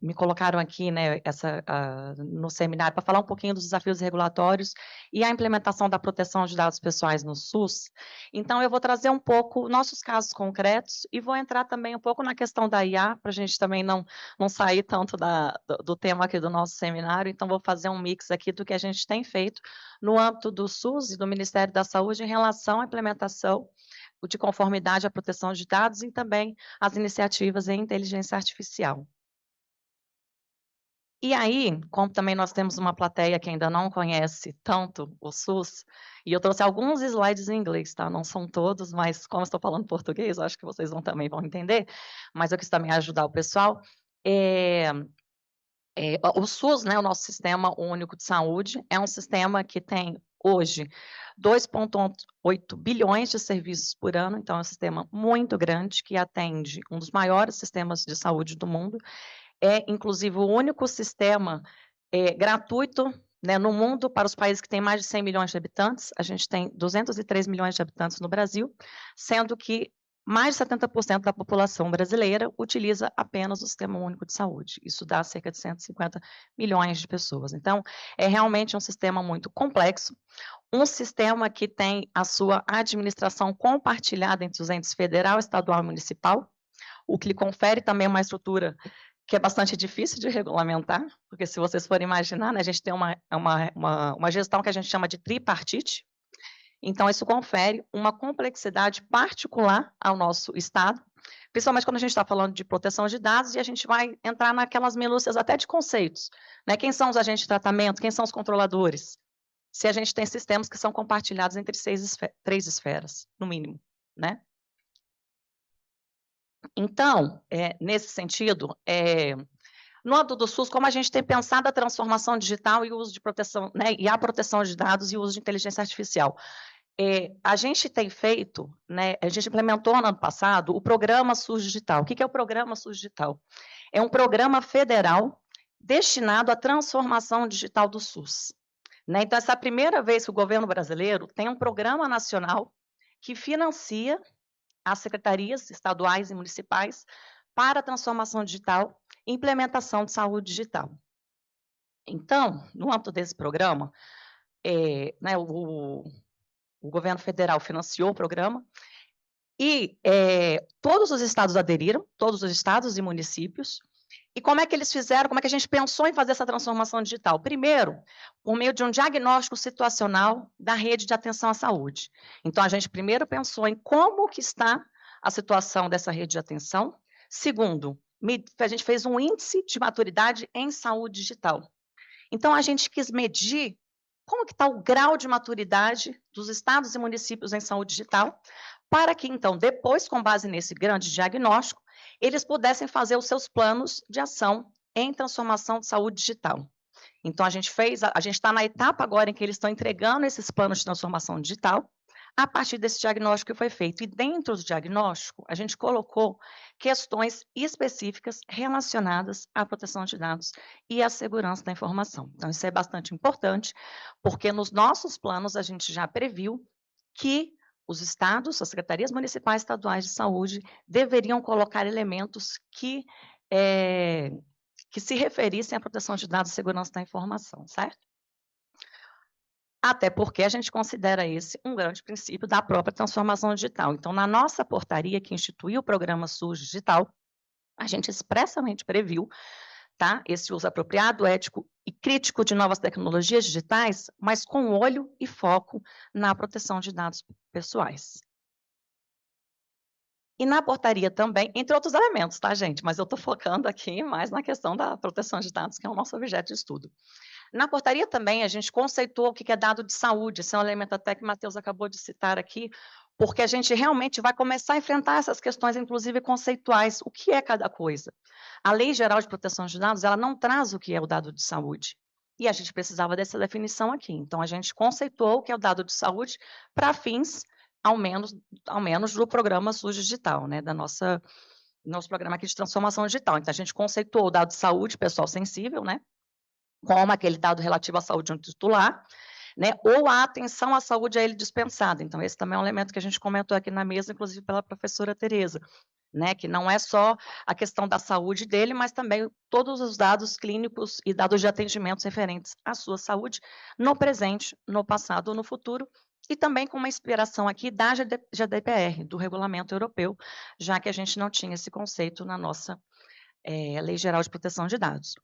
me colocaram aqui, né, no seminário, para falar um pouquinho dos desafios regulatórios e a implementação da proteção de dados pessoais no SUS. Então, eu vou trazer um pouco nossos casos concretos e vou entrar também um pouco na questão da IA, para a gente também não sair tanto do tema aqui do nosso seminário. Então, vou fazer um mix aqui do que a gente tem feito no âmbito do SUS e do Ministério da Saúde em relação à implementação de conformidade à proteção de dados e também as iniciativas em inteligência artificial. E aí, como também nós temos uma plateia que ainda não conhece tanto o SUS, e eu trouxe alguns slides em inglês, tá? Não são todos, mas como eu estou falando português, eu acho que vocês também vão entender, mas eu quis também ajudar o pessoal. O SUS, né, o nosso Sistema Único de Saúde, é um sistema que tem, hoje, 2,8 bilhões de serviços por ano, então é um sistema muito grande, que atende um dos maiores sistemas de saúde do mundo. É, inclusive, o único sistema gratuito, né, no mundo para os países que têm mais de 100 milhões de habitantes. A gente tem 203 milhões de habitantes no Brasil, sendo que mais de 70% da população brasileira utiliza apenas o Sistema Único de Saúde. Isso dá cerca de 150 milhões de pessoas. Então, é realmente um sistema muito complexo, um sistema que tem a sua administração compartilhada entre os entes federal, estadual e municipal, o que lhe confere também uma estrutura que é bastante difícil de regulamentar, porque se vocês forem imaginar, né, a gente tem uma gestão que a gente chama de tripartite, então isso confere uma complexidade particular ao nosso Estado, principalmente quando a gente está falando de proteção de dados, e a gente vai entrar naquelas minúcias até de conceitos, né? Quem são os agentes de tratamento, quem são os controladores, se a gente tem sistemas que são compartilhados entre 3 esferas, no mínimo, né? Então, nesse sentido, no âmbito do SUS, como a gente tem pensado a transformação digital e o uso de proteção, né, e a proteção de dados e o uso de inteligência artificial? A gente tem feito, né, a gente implementou no ano passado o programa SUS Digital. O que é o programa SUS Digital? É um programa federal destinado à transformação digital do SUS. Né? Então, essa é a primeira vez que o governo brasileiro tem um programa nacional que financia as secretarias estaduais e municipais para a transformação digital e implementação de saúde digital. Então, no âmbito desse programa, né, o governo federal financiou o programa e todos os estados aderiram, todos os estados e municípios. E como é que eles fizeram, como é que a gente pensou em fazer essa transformação digital? Primeiro, por meio de um diagnóstico situacional da rede de atenção à saúde. Então, a gente primeiro pensou em como que está a situação dessa rede de atenção. Segundo, a gente fez um índice de maturidade em saúde digital. Então, a gente quis medir como que está o grau de maturidade dos estados e municípios em saúde digital, para que, então, depois, com base nesse grande diagnóstico, eles pudessem fazer os seus planos de ação em transformação de saúde digital. Então, a gente está na etapa agora em que eles estão entregando esses planos de transformação digital, a partir desse diagnóstico que foi feito. E dentro do diagnóstico, a gente colocou questões específicas relacionadas à proteção de dados e à segurança da informação. Então, isso é bastante importante, porque nos nossos planos a gente já previu que os estados, as secretarias municipais estaduais de saúde, deveriam colocar elementos que se referissem à proteção de dados e segurança da informação, certo? Até porque a gente considera esse um grande princípio da própria transformação digital. Então, na nossa portaria que instituiu o programa SUS Digital, a gente expressamente previu, tá, esse uso apropriado, ético e crítico de novas tecnologias digitais, mas com olho e foco na proteção de dados pessoais. E na portaria também, entre outros elementos, tá, gente? Mas eu estou focando aqui mais na questão da proteção de dados, que é o nosso objeto de estudo. Na portaria também, a gente conceituou o que é dado de saúde, esse é um elemento até que o Matheus acabou de citar aqui, porque a gente realmente vai começar a enfrentar essas questões, inclusive conceituais, o que é cada coisa. A Lei Geral de Proteção de Dados, ela não traz o que é o dado de saúde, e a gente precisava dessa definição aqui. Então, a gente conceituou o que é o dado de saúde para fins, ao menos do programa SUS Digital, né, nosso programa aqui de transformação digital. Então, a gente conceituou o dado de saúde pessoal sensível, né, como aquele dado relativo à saúde de um titular, né, ou a atenção à saúde a ele dispensada. Então, esse também é um elemento que a gente comentou aqui na mesa, inclusive pela professora Tereza. né, que não é só a questão da saúde dele, mas também todos os dados clínicos e dados de atendimentos referentes à sua saúde, no presente, no passado ou no futuro, e também com uma inspiração aqui da GDPR, do Regulamento Europeu, já que a gente não tinha esse conceito na nossa Lei Geral de Proteção de Dados.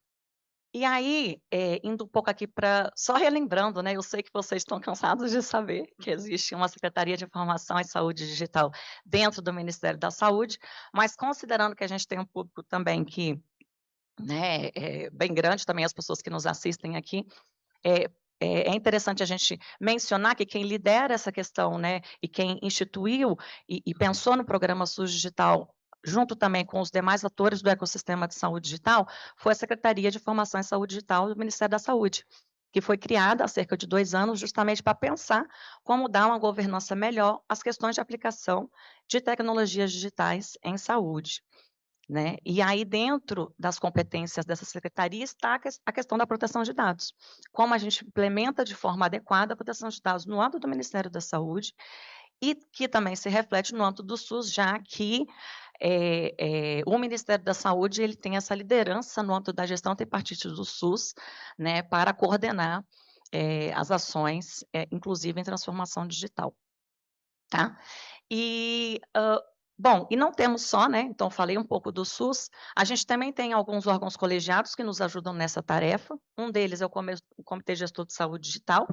E aí, indo um pouco aqui para só relembrando, né, eu sei que vocês estão cansados de saber que existe uma Secretaria de Informação e Saúde Digital dentro do Ministério da Saúde, mas considerando que a gente tem um público também que, né, é bem grande também, as pessoas que nos assistem aqui, é interessante a gente mencionar que quem lidera essa questão, né, e quem instituiu e pensou no programa SUS Digital, junto também com os demais atores do ecossistema de saúde digital, foi a Secretaria de Informação e Saúde Digital do Ministério da Saúde, que foi criada há cerca de 2 anos justamente para pensar como dar uma governança melhor às questões de aplicação de tecnologias digitais em saúde. Né? E aí, dentro das competências dessa secretaria, está a questão da proteção de dados. Como a gente implementa de forma adequada a proteção de dados no âmbito do Ministério da Saúde e que também se reflete no âmbito do SUS, já que o Ministério da Saúde ele tem essa liderança no âmbito da gestão tripartite do SUS, né, para coordenar as ações, inclusive em transformação digital. Tá? E, bom, e não temos só, né, então falei um pouco do SUS, a gente também tem alguns órgãos colegiados que nos ajudam nessa tarefa, um deles é o Comitê Gestor de Saúde Digital,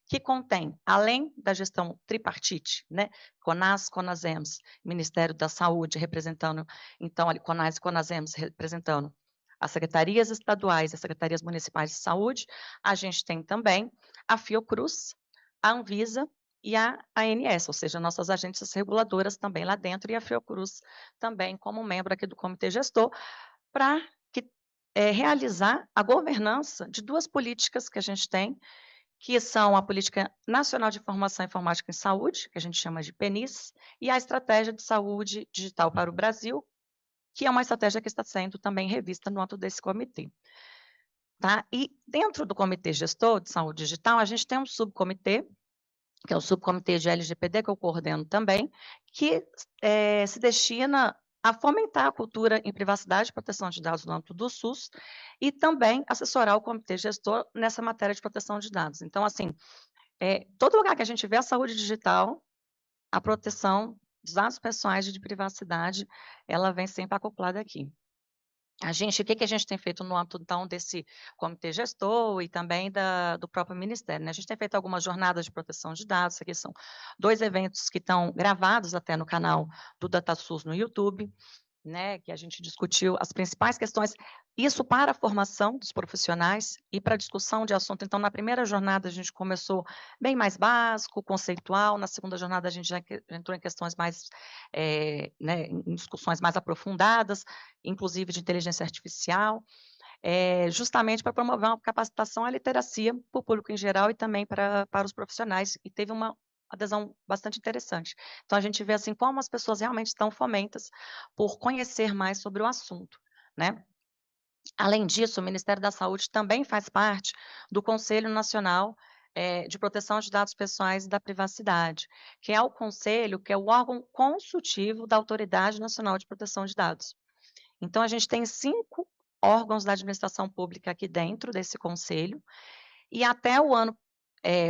que contém, além da gestão tripartite, né, CONAS, CONASEMS, Ministério da Saúde, representando, então, ali, CONAS e CONASEMS, representando as secretarias estaduais e as secretarias municipais de saúde, a gente tem também a Fiocruz, a Anvisa e a ANS, ou seja, nossas agências reguladoras também lá dentro, e a Fiocruz também como membro aqui do comitê gestor, para realizar a governança de 2 políticas que a gente tem, que são a Política Nacional de Informação e Informática em Saúde, que a gente chama de PNIS, e a Estratégia de Saúde Digital para o Brasil, que é uma estratégia que está sendo também revista no âmbito desse comitê. Tá? E dentro do Comitê Gestor de Saúde Digital, a gente tem um subcomitê, que é o subcomitê de LGPD, que eu coordeno também, que se destina a fomentar a cultura em privacidade e proteção de dados no âmbito do SUS e também assessorar o comitê gestor nessa matéria de proteção de dados. Então, assim, todo lugar que a gente vê a saúde digital, a proteção dos dados pessoais e de privacidade, ela vem sempre acoplada aqui. O que a gente tem feito no âmbito, então, desse comitê gestor e também do próprio ministério, né? A gente tem feito algumas jornadas de proteção de dados, aqui são 2 eventos que estão gravados até no canal do DataSUS no YouTube, né, que a gente discutiu as principais questões, isso para a formação dos profissionais e para a discussão de assunto. Então, na primeira jornada, a gente começou bem mais básico, conceitual, na segunda jornada, a gente já entrou em questões mais, né, em discussões mais aprofundadas, inclusive de inteligência artificial, justamente para promover uma capacitação à literacia para o público em geral e também para os profissionais, e teve uma adesão bastante interessante. Então, a gente vê, assim, como as pessoas realmente estão fomentas por conhecer mais sobre o assunto, né. Além disso, o Ministério da Saúde também faz parte do Conselho Nacional, de Proteção de Dados Pessoais e da Privacidade, que é o conselho, que é o órgão consultivo da Autoridade Nacional de Proteção de Dados. Então, a gente tem 5 órgãos da administração pública aqui dentro desse conselho, e até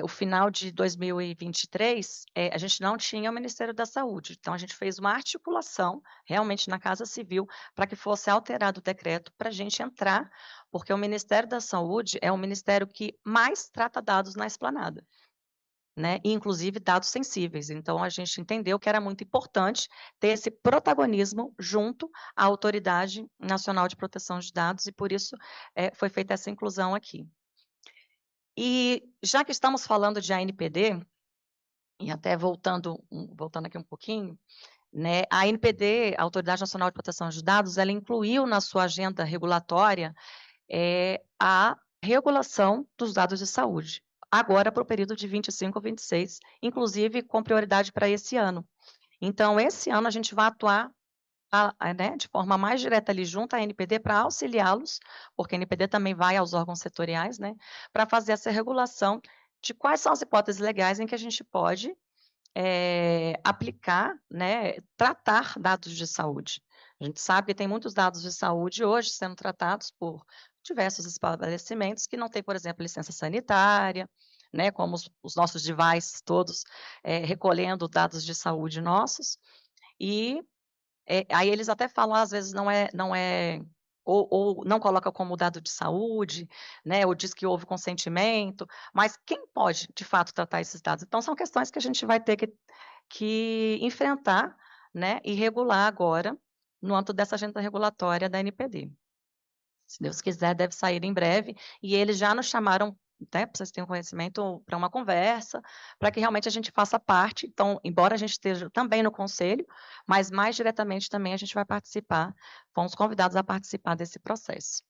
o final de 2023, a gente não tinha o Ministério da Saúde, então a gente fez uma articulação, realmente na Casa Civil, para que fosse alterado o decreto para a gente entrar, porque o Ministério da Saúde é o ministério que mais trata dados na esplanada, né, e inclusive dados sensíveis, então a gente entendeu que era muito importante ter esse protagonismo junto à Autoridade Nacional de Proteção de Dados e por isso, foi feita essa inclusão aqui. E já que estamos falando de ANPD, e até voltando aqui um pouquinho, né, a ANPD, a Autoridade Nacional de Proteção de Dados, ela incluiu na sua agenda regulatória, a regulação dos dados de saúde, agora para o período de 25 a 26, inclusive com prioridade para esse ano. Então, esse ano a gente vai atuar né, de forma mais direta ali junto à ANPD para auxiliá-los, porque a ANPD também vai aos órgãos setoriais, né, para fazer essa regulação de quais são as hipóteses legais em que a gente pode aplicar, né, tratar dados de saúde. A gente sabe que tem muitos dados de saúde hoje sendo tratados por diversos estabelecimentos que não têm, por exemplo, licença sanitária, né, como os nossos devices todos, recolhendo dados de saúde nossos, e, aí eles até falam, às vezes não é ou não coloca como dado de saúde, né, ou diz que houve consentimento, mas quem pode, de fato, tratar esses dados? Então são questões que a gente vai ter que enfrentar, né, e regular agora, no âmbito dessa agenda regulatória da NPD. Se Deus quiser, deve sair em breve, e eles já nos chamaram, até para vocês terem conhecimento, para uma conversa, para que realmente a gente faça parte. Então, embora a gente esteja também no conselho, mas mais diretamente também a gente vai participar, fomos convidados a participar desse processo.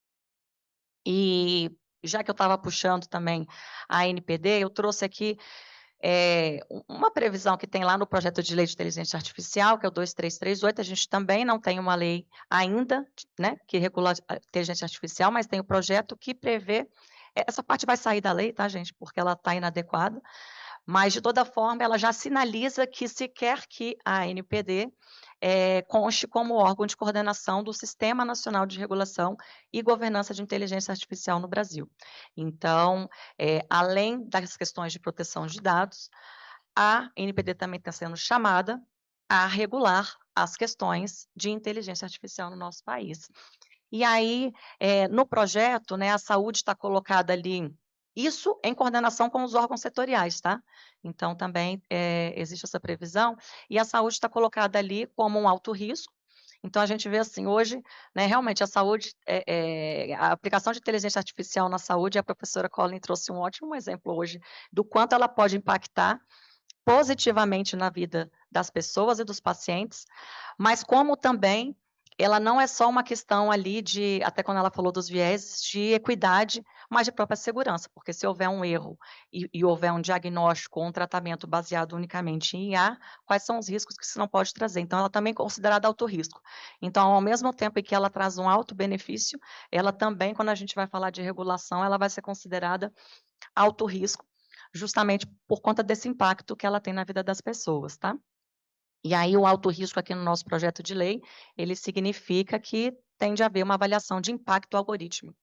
E já que eu estava puxando também a NPD, eu trouxe aqui uma previsão que tem lá no projeto de lei de inteligência artificial, que é o 2338, a gente também não tem uma lei ainda, né, que regula a inteligência artificial, mas tem o projeto que prevê, essa parte vai sair da lei, tá, gente, porque ela está inadequada, mas de toda forma ela já sinaliza que se quer que a NPD conste como órgão de coordenação do Sistema Nacional de Regulação e Governança de Inteligência Artificial no Brasil. Então, além das questões de proteção de dados, a NPD também está sendo chamada a regular as questões de inteligência artificial no nosso país. E aí, no projeto, né, a saúde está colocada ali, isso em coordenação com os órgãos setoriais, tá? Então, também existe essa previsão, e a saúde está colocada ali como um alto risco. Então, a gente vê assim, hoje, né, realmente a saúde, a aplicação de inteligência artificial na saúde, a professora Colin trouxe um ótimo exemplo hoje do quanto ela pode impactar positivamente na vida das pessoas e dos pacientes, mas como também ela não é só uma questão ali de, até quando ela falou dos vieses, de equidade, mas de própria segurança, porque se houver um erro e houver um diagnóstico ou um tratamento baseado unicamente em IA, quais são os riscos que isso não pode trazer? Então, ela também é considerada alto risco. Então, ao mesmo tempo em que ela traz um alto benefício, ela também, quando a gente vai falar de regulação, ela vai ser considerada alto risco, justamente por conta desse impacto que ela tem na vida das pessoas, tá? E aí o alto risco aqui no nosso projeto de lei, ele significa que tem de haver uma avaliação de impacto algorítmico,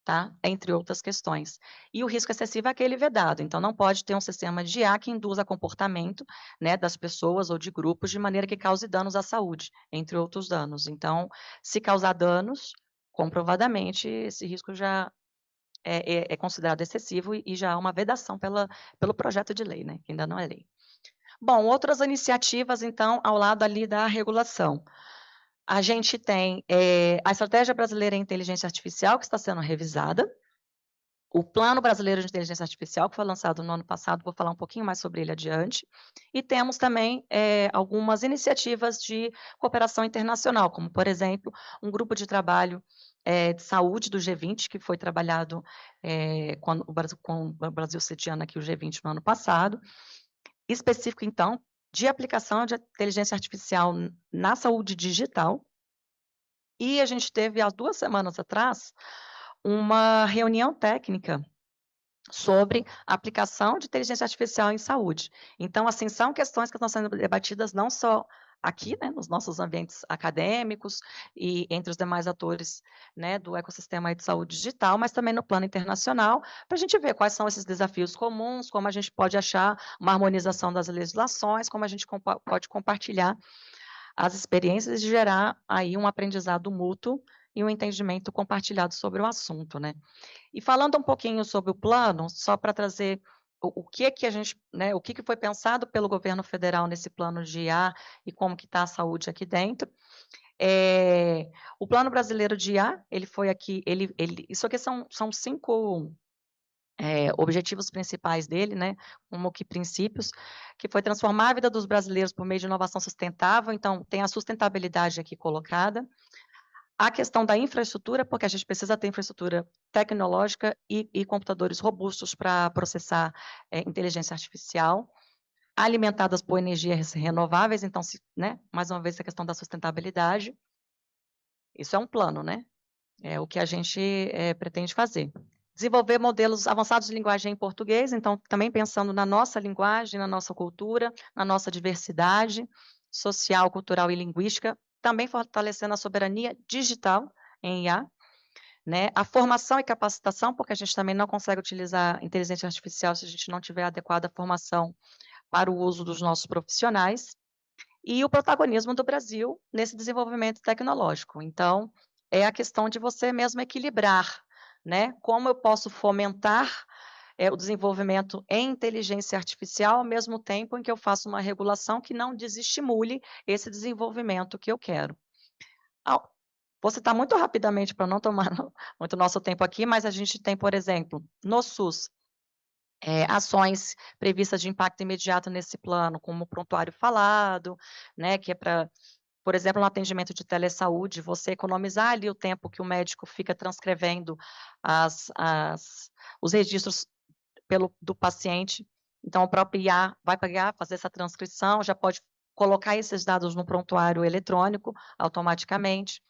tá? Entre outras questões. E o risco excessivo é aquele vedado, então não pode ter um sistema de IA que induza comportamento, né, das pessoas ou de grupos de maneira que cause danos à saúde, entre outros danos. Então, se causar danos, comprovadamente, esse risco já é considerado excessivo e já há uma vedação pelo projeto de lei, né, que ainda não é lei. Bom, outras iniciativas, então, ao lado ali da regulação. A gente tem a Estratégia Brasileira em Inteligência Artificial, que está sendo revisada, o Plano Brasileiro de Inteligência Artificial, que foi lançado no ano passado, vou falar um pouquinho mais sobre ele adiante, e temos também algumas iniciativas de cooperação internacional, como, por exemplo, um grupo de trabalho de saúde do G20, que foi trabalhado com o Brasil sediando aqui o G20 no ano passado, específico, então, de aplicação de inteligência artificial na saúde digital. E a gente teve, há 2 semanas atrás, uma reunião técnica sobre a aplicação de inteligência artificial em saúde. Então, assim, são questões que estão sendo debatidas não só aqui, né, nos nossos ambientes acadêmicos e entre os demais atores, né, do ecossistema aí de saúde digital, mas também no plano internacional, para a gente ver quais são esses desafios comuns, como a gente pode achar uma harmonização das legislações, como a gente pode compartilhar as experiências e gerar aí um aprendizado mútuo e um entendimento compartilhado sobre o assunto, né. E falando um pouquinho sobre o plano, só para trazer o que a gente, né, o que foi pensado pelo governo federal nesse plano de IA e como que está a saúde aqui dentro. O Plano Brasileiro de IA, ele foi aqui, isso aqui são 5 objetivos principais dele, né, como que princípios, que foi transformar a vida dos brasileiros por meio de inovação sustentável, então tem a sustentabilidade aqui colocada. A questão da infraestrutura, porque a gente precisa ter infraestrutura tecnológica e computadores robustos para processar inteligência artificial, alimentadas por energias renováveis, então, né, mais uma vez, a questão da sustentabilidade. Isso é um plano, né? É o que a gente pretende fazer. Desenvolver modelos avançados de linguagem em português, então, também pensando na nossa linguagem, na nossa cultura, na nossa diversidade social, cultural e linguística, também fortalecendo a soberania digital em IA, né, a formação e capacitação, porque a gente também não consegue utilizar inteligência artificial se a gente não tiver adequada formação para o uso dos nossos profissionais, e o protagonismo do Brasil nesse desenvolvimento tecnológico. Então, é a questão de você mesmo equilibrar, né, como eu posso fomentar, o desenvolvimento em inteligência artificial, ao mesmo tempo em que eu faço uma regulação que não desestimule esse desenvolvimento que eu quero. Ao Vou citar muito rapidamente para não tomar muito nosso tempo aqui, mas a gente tem, por exemplo, no SUS, ações previstas de impacto imediato nesse plano, como o prontuário falado, né, que é para, por exemplo, no atendimento de telesaúde, você economizar ali o tempo que o médico fica transcrevendo os registros do paciente. Então, o próprio IA vai pegar, fazer essa transcrição, já pode colocar esses dados no prontuário eletrônico automaticamente.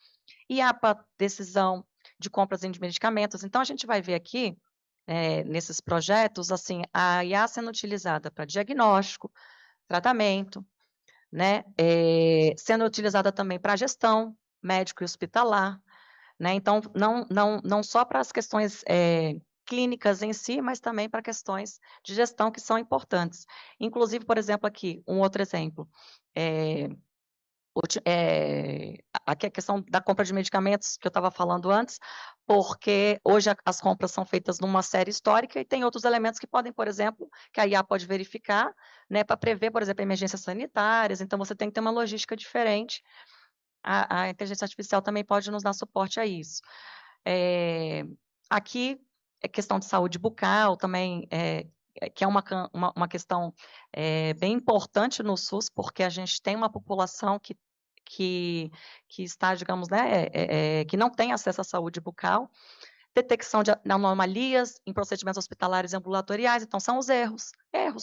E a decisão de compras de medicamentos. Então, a gente vai ver aqui, nesses projetos, assim, a IA sendo utilizada para diagnóstico, tratamento, né, sendo utilizada também para gestão médico e hospitalar, né, então não só para as questões, clínicas em si, mas também para questões de gestão que são importantes. Inclusive, por exemplo, aqui, um outro exemplo, eh aqui a questão da compra de medicamentos que eu estava falando antes, porque hoje as compras são feitas numa série histórica e tem outros elementos que podem, por exemplo, que a IA pode verificar, né, para prever, por exemplo, emergências sanitárias, então você tem que ter uma logística diferente. A inteligência artificial também pode nos dar suporte a isso. Eh, Aqui é questão de saúde bucal também, que é uma questão, bem importante no SUS, porque a gente tem uma população que que está, digamos, né, que não tem acesso à saúde bucal, detecção de anomalias em procedimentos hospitalares e ambulatoriais, então são os erros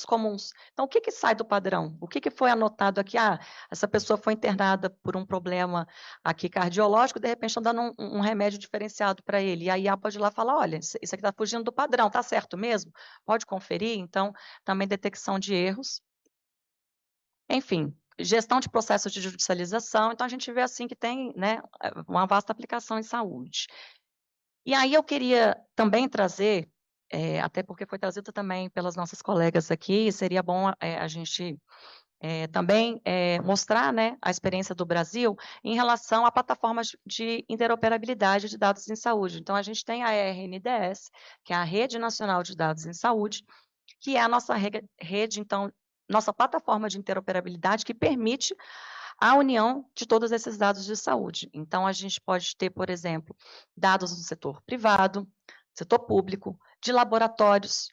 comuns. Então o que que sai do padrão? O que que foi anotado aqui? "Ah, essa pessoa foi internada por um problema aqui cardiológico, de repente estão dando um remédio diferenciado para ele", e a IA pode ir lá e falar: "Olha, isso aqui está fugindo do padrão, está certo mesmo? Pode conferir?". Então, também detecção de erros. Enfim, gestão de processos de judicialização, então a gente vê, assim, que tem, né, uma vasta aplicação em saúde. E aí eu queria também trazer, até porque foi trazido também pelas nossas colegas aqui, seria bom, a gente, também, mostrar, né, a experiência do Brasil em relação a plataformas de interoperabilidade de dados em saúde. Então a gente tem a RNDS, que é a Rede Nacional de Dados em Saúde, que é a nossa rede, então, nossa plataforma de interoperabilidade que permite a união de todos esses dados de saúde. Então, a gente pode ter, por exemplo, dados do setor privado, setor público, de laboratórios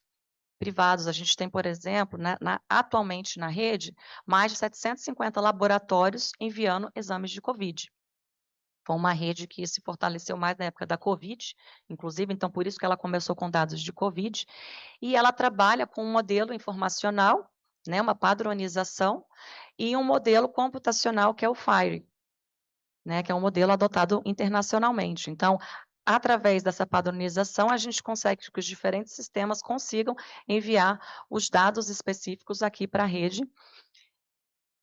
privados. A gente tem, por exemplo, né, atualmente na rede, mais de 750 laboratórios enviando exames de Covid. Foi uma rede que se fortaleceu mais na época da Covid, inclusive, então por isso que ela começou com dados de Covid, e ela trabalha com um modelo informacional, né, uma padronização, e um modelo computacional que é o FIRE, né, que é um modelo adotado internacionalmente. Então, através dessa padronização, a gente consegue que os diferentes sistemas consigam enviar os dados específicos aqui para a rede,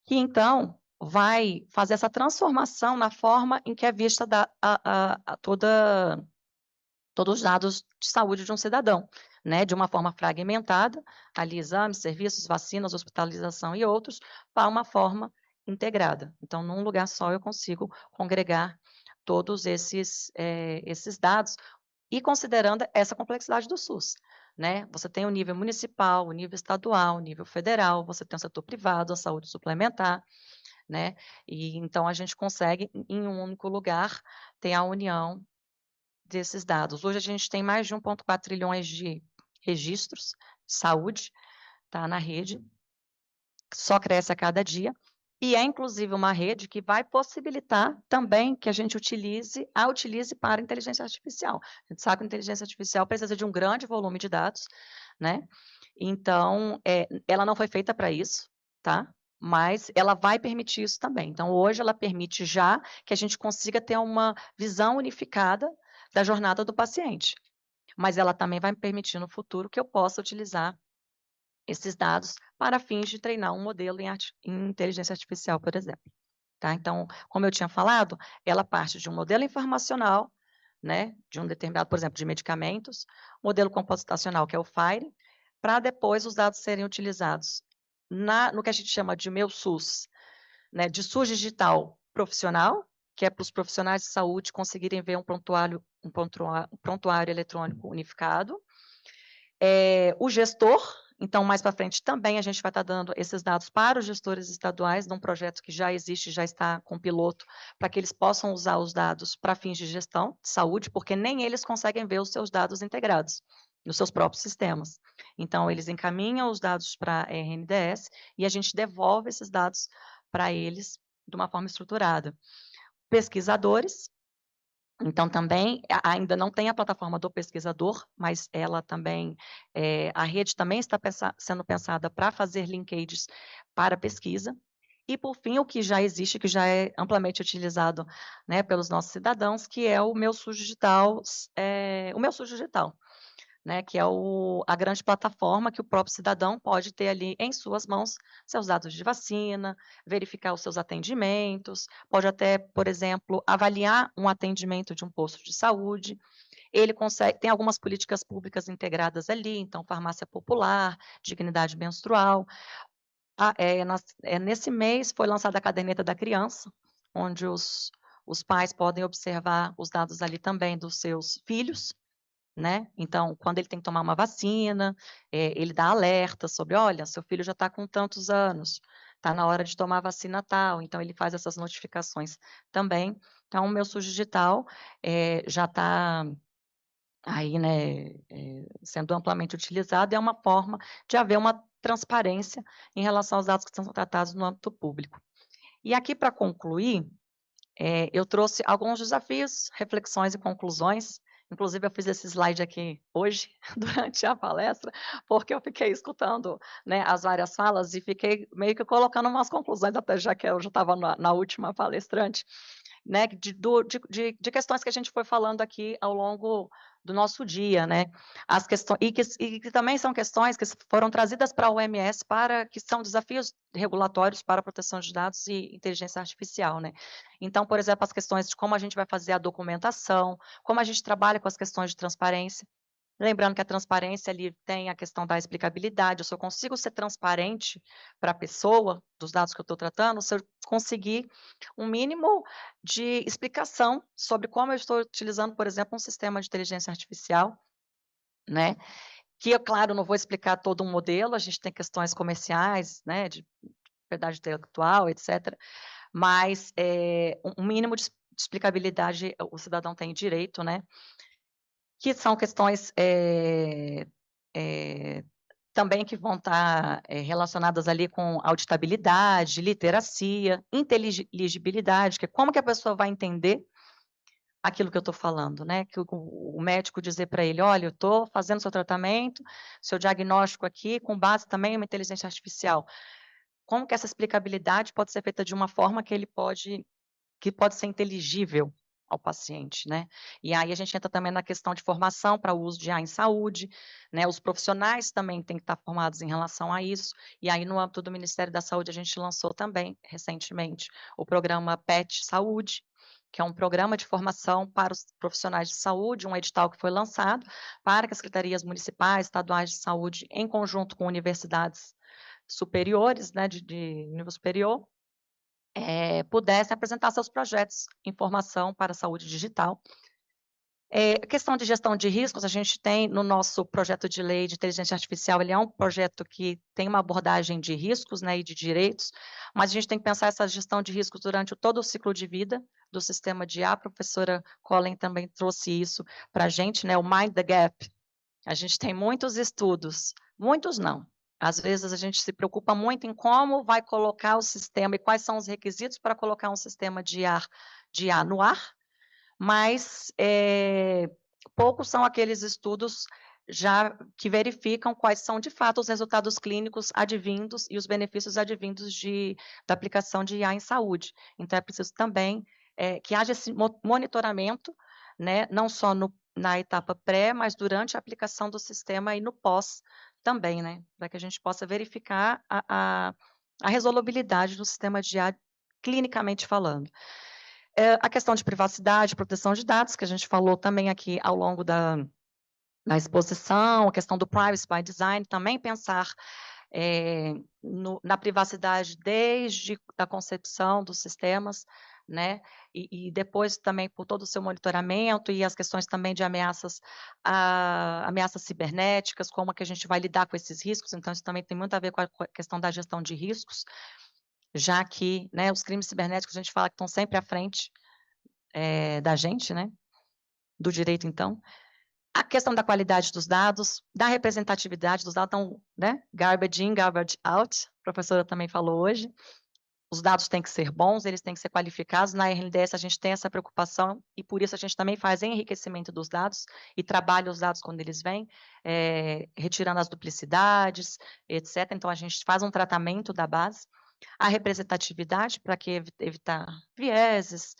que então vai fazer essa transformação na forma em que é vista todos os dados de saúde de um cidadão, né, de uma forma fragmentada, ali exames, serviços, vacinas, hospitalização e outros, para uma forma integrada. Então, num lugar só eu consigo congregar todos esses dados e considerando essa complexidade do SUS, né. Você tem o nível municipal, o nível estadual, o nível federal, você tem o setor privado, a saúde suplementar, né, e então a gente consegue em um único lugar ter a união desses dados. Hoje a gente tem mais de 1,4 trilhões de registros de saúde, tá, na rede, só cresce a cada dia, e é inclusive uma rede que vai possibilitar também que a gente utilize para inteligência artificial. A gente sabe que a inteligência artificial precisa de um grande volume de dados, né, então, ela não foi feita para isso, tá, mas ela vai permitir isso também. Então hoje ela permite já que a gente consiga ter uma visão unificada da jornada do paciente, mas ela também vai me permitir no futuro que eu possa utilizar esses dados para fins de treinar um modelo em inteligência artificial, por exemplo. tá? Então, como eu tinha falado, ela parte de um modelo informacional, né, de um determinado, por exemplo, de medicamentos, modelo computacional, que é o FIRE, para depois os dados serem utilizados no que a gente chama de Meu SUS, né, de SUS digital profissional, que é para os profissionais de saúde conseguirem ver um prontuário eletrônico unificado. O gestor, então mais para frente também a gente vai estar dando esses dados para os gestores estaduais, num projeto que já existe, já está com piloto, para que eles possam usar os dados para fins de gestão de saúde, porque nem eles conseguem ver os seus dados integrados nos seus próprios sistemas. Então, eles encaminham os dados para a RNDS e a gente devolve esses dados para eles de uma forma estruturada. Pesquisadores, então também ainda não tem a plataforma do pesquisador, mas ela também, a rede também está sendo pensada para fazer linkages para pesquisa. E por fim, o que já existe, que já é amplamente utilizado, né, pelos nossos cidadãos, que é o Meu SUS Digital, o Meu SUS Digital, né, que é a grande plataforma que o próprio cidadão pode ter ali em suas mãos seus dados de vacina, verificar os seus atendimentos, pode até, por exemplo, avaliar um atendimento de um posto de saúde. Ele consegue, tem algumas políticas públicas integradas ali, então farmácia popular, dignidade menstrual. Nesse mês foi lançada a caderneta da criança, onde os pais podem observar os dados ali também dos seus filhos, né, então, quando ele tem que tomar uma vacina, ele dá alerta sobre: "Olha, seu filho já está com tantos anos, está na hora de tomar a vacina tal", então ele faz essas notificações também. Então o Meu SUS Digital, já está aí, né, sendo amplamente utilizado, é uma forma de haver uma transparência em relação aos dados que são tratados no âmbito público. E aqui para concluir, eu trouxe alguns desafios, reflexões e conclusões. Inclusive, eu fiz esse slide aqui hoje, durante a palestra, porque eu fiquei escutando, né, as várias falas e fiquei meio que colocando umas conclusões, até já que eu já estava na última palestrante, né, de questões que a gente foi falando aqui ao longo do nosso dia, né, as questões e que também são questões que foram trazidas para a OMS para que são desafios regulatórios para a proteção de dados e inteligência artificial, né. Então, por exemplo, as questões de como a gente vai fazer a documentação, como a gente trabalha com as questões de transparência. Lembrando que a transparência ali tem a questão da explicabilidade, eu só consigo ser transparente para a pessoa, dos dados que eu estou tratando, se eu conseguir um mínimo de explicação sobre como eu estou utilizando, por exemplo, um sistema de inteligência artificial, né, que eu, claro, não vou explicar todo um modelo, a gente tem questões comerciais, né, de propriedade intelectual, etcétera, mas, um mínimo de explicabilidade o cidadão tem direito, né, que são questões, também que vão estar, relacionadas ali com auditabilidade, literacia, inteligibilidade, que é como que a pessoa vai entender aquilo que eu estou falando, né, que o médico dizer para ele: "Olha, eu estou fazendo seu tratamento, seu diagnóstico aqui com base também em uma inteligência artificial". Como que essa explicabilidade pode ser feita de uma forma que pode ser inteligível ao paciente, né. E aí a gente entra também na questão de formação para o uso de IA em saúde, né, os profissionais também têm que estar formados em relação a isso, e aí no âmbito do Ministério da Saúde a gente lançou também, recentemente, o programa PET Saúde, que é um programa de formação para os profissionais de saúde, um edital que foi lançado para que as secretarias municipais, estaduais de saúde, em conjunto com universidades superiores, né, de nível superior, pudessem apresentar seus projetos em formação para a saúde digital. A questão de gestão de riscos, a gente tem no nosso projeto de lei de inteligência artificial, ele é um projeto que tem uma abordagem de riscos, né, e de direitos, mas a gente tem que pensar essa gestão de riscos durante todo o ciclo de vida do sistema de IA. A professora Collen também trouxe isso para a gente, né, o Mind the Gap. A gente tem muitos estudos, muitos não. Às vezes a gente se preocupa muito em como vai colocar o sistema e quais são os requisitos para colocar um sistema de IA no ar, mas, poucos são aqueles estudos já que verificam quais são de fato os resultados clínicos advindos e os benefícios advindos da aplicação de IA em saúde. Então é preciso também, que haja esse monitoramento, né, não só na etapa pré, mas durante a aplicação do sistema e no pós também, né, para que a gente possa verificar a resolubilidade do sistema de IA clinicamente falando. A questão de privacidade, proteção de dados, que a gente falou também aqui ao longo da exposição, a questão do privacy by design, também pensar na privacidade desde a concepção dos sistemas, né? E depois também por todo o seu monitoramento e as questões também de ameaças cibernéticas, como é que a gente vai lidar com esses riscos. Então, isso também tem muito a ver com a questão da gestão de riscos, já que, né, os crimes cibernéticos a gente fala que estão sempre à frente da gente, né? Do direito, então. A questão da qualidade dos dados, da representatividade dos dados, então, né, garbage in, garbage out, a professora também falou hoje. Os dados têm que ser bons, eles têm que ser qualificados. Na RNDS a gente tem essa preocupação e por isso a gente também faz enriquecimento dos dados e trabalha os dados quando eles vêm, retirando as duplicidades, etc. Então a gente faz um tratamento da base. A representatividade, para que evitar vieses,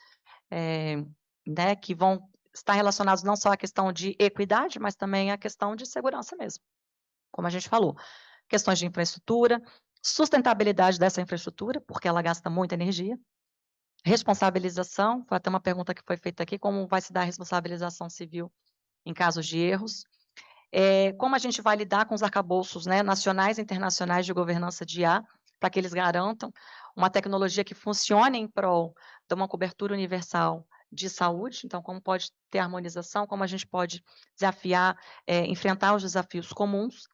né, que vão estar relacionados não só à questão de equidade, mas também à questão de segurança mesmo, como a gente falou. Questões de infraestrutura, sustentabilidade dessa infraestrutura, porque ela gasta muita energia. Responsabilização, foi até uma pergunta que foi feita aqui, como vai se dar a responsabilização civil em casos de erros. Como a gente vai lidar com os arcabouços, né, nacionais e internacionais de governança de IA, para que eles garantam uma tecnologia que funcione em prol de uma cobertura universal de saúde. Então, como pode ter harmonização, como a gente pode desafiar, enfrentar os desafios comuns,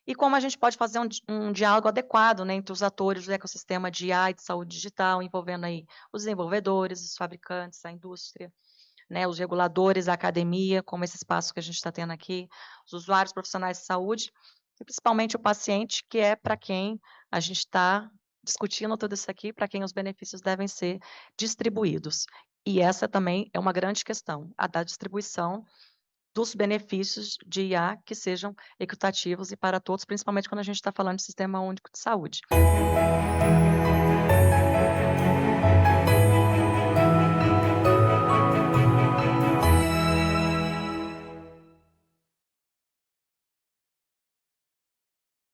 e como a gente pode fazer um diálogo adequado, né, entre os atores do ecossistema de IA e de saúde digital, envolvendo aí os desenvolvedores, os fabricantes, a indústria, né, os reguladores, a academia, como esse espaço que a gente está tendo aqui, os usuários profissionais de saúde, e principalmente o paciente, que é para quem a gente está discutindo tudo isso aqui, para quem os benefícios devem ser distribuídos. E essa também é uma grande questão, a da distribuição dos benefícios de IA que sejam equitativos e para todos, principalmente quando a gente está falando de sistema único de saúde.